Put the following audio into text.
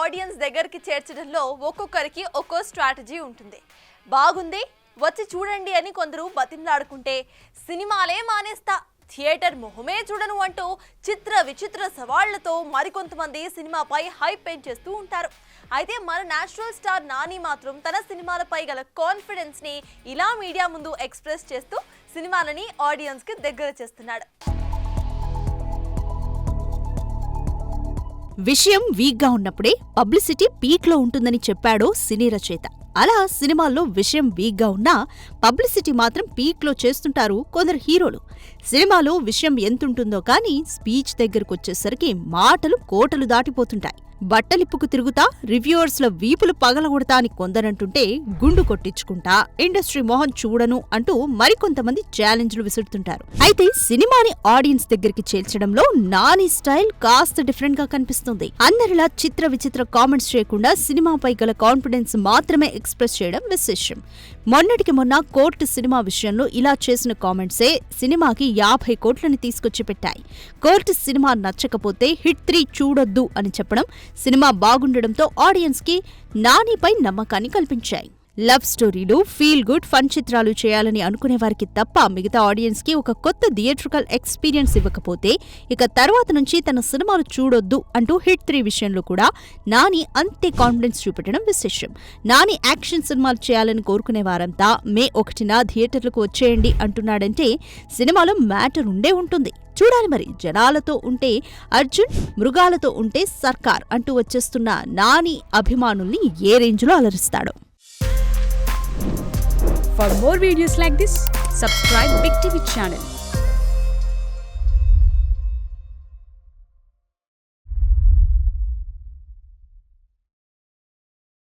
Audience దగ్గరికి చేర్చడంలో ఒక్కొక్కరికి ఒక్కో స్ట్రాటజీ ఉంటుంది. బాగుంది వచ్చి చూడండి అని కొందరు బతిమలాడుకుంటే, సినిమాలే మానేస్తా, థియేటర్ మొహమే చూడను అంటూ చిత్ర విచిత్ర సవాళ్లతో మరికొంతమంది సినిమాపై హైప్ పెంచేస్తూ ఉంటారు. అయితే మన నేషనల్ స్టార్ నాని మాత్రం తన సినిమాలపై గల కాన్ఫిడెన్స్ ని ఇలా మీడియా ముందు ఎక్స్ప్రెస్ చేస్తూ సినిమాలని ఆడియన్స్ కి దగ్గర చేస్తున్నాడు. విషయం వీక్గా ఉన్నప్పుడే పబ్లిసిటీ పీక్లో ఉంటుందని చెప్పాడో సినీ రచయిత. అలా సినిమాల్లో విషయం వీక్గా ఉన్నా పబ్లిసిటీ మాత్రం పీక్లో చేస్తుంటారు కొందరు హీరోలు. సినిమాలో విషయం ఎంతుంటుందో కానీ స్పీచ్ దగ్గరకొచ్చేసరికి మాటలు కోటలు దాటిపోతుంటాయి. బట్టలిప్పుకు తిరుగుతా, రివ్యూవర్స్ల వీపులు పగలగొడతా అని కొందరంటుంటే, గుండు కొట్టించుకుంటా, ఇండస్ట్రీ మొహం చూడను అంటూ మరికొంతమంది ఛాలెంజ్లు విసురుతుంటారు. అయితే సినిమాని ఆడియన్స్ దగ్గరికి చేర్చడంలో నాని స్టైల్ కాస్త డిఫరెంట్ గా కనిపిస్తుంది. అందరిలా చిత్ర విచిత్ర కామెంట్స్ చేయకుండా సినిమాపై గల కాన్ఫిడెన్స్ మాత్రమే ఎక్స్ప్రెస్ చేయడం విశేషం. మొన్నటికి మొన్న కోర్టు సినిమా విషయంలో ఇలా చేసిన కామెంట్సే సినిమాకి 50 కోట్లని తీసుకొచ్చి పెట్టాయి. కోర్టు సినిమా నచ్చకపోతే హిట్ 3 చూడొద్దు అని చెప్పడం సినిమా బాగుండడంతో ఆడియన్స్ కి నానిపై నమ్మకాన్ని కల్పించాయి. లవ్ స్టోరీలు, ఫీల్ గుడ్, ఫన్ చిత్రాలు చేయాలని అనుకునే వారికి తప్ప మిగతా ఆడియన్స్ కి ఒక కొత్త థియేట్రికల్ ఎక్స్పీరియన్స్ ఇవ్వకపోతే ఇక తర్వాత నుంచి తన సినిమాలు చూడొద్దు అంటూ హిట్ 3 విషయంలో కూడా నాని అంతే కాన్ఫిడెన్స్ చూపెట్టడం విశేషం. నాని యాక్షన్ సినిమాలు చేయాలని కోరుకునే వారంతా మే 1న థియేటర్లకు వచ్చేయండి అంటున్నాడంటే సినిమాలో మ్యాటర్ ఉండే ఉంటుంది. చూడాలి మరి. జనాలతో ఉంటే అర్జున్, మృగాలతో ఉంటే సర్కార్ అంటూ వచ్చేస్తున్న నాని అభిమానుల్ని ఏ రేంజ్లో అలరిస్తాడో. For more videos like this, subscribe Big TV channel.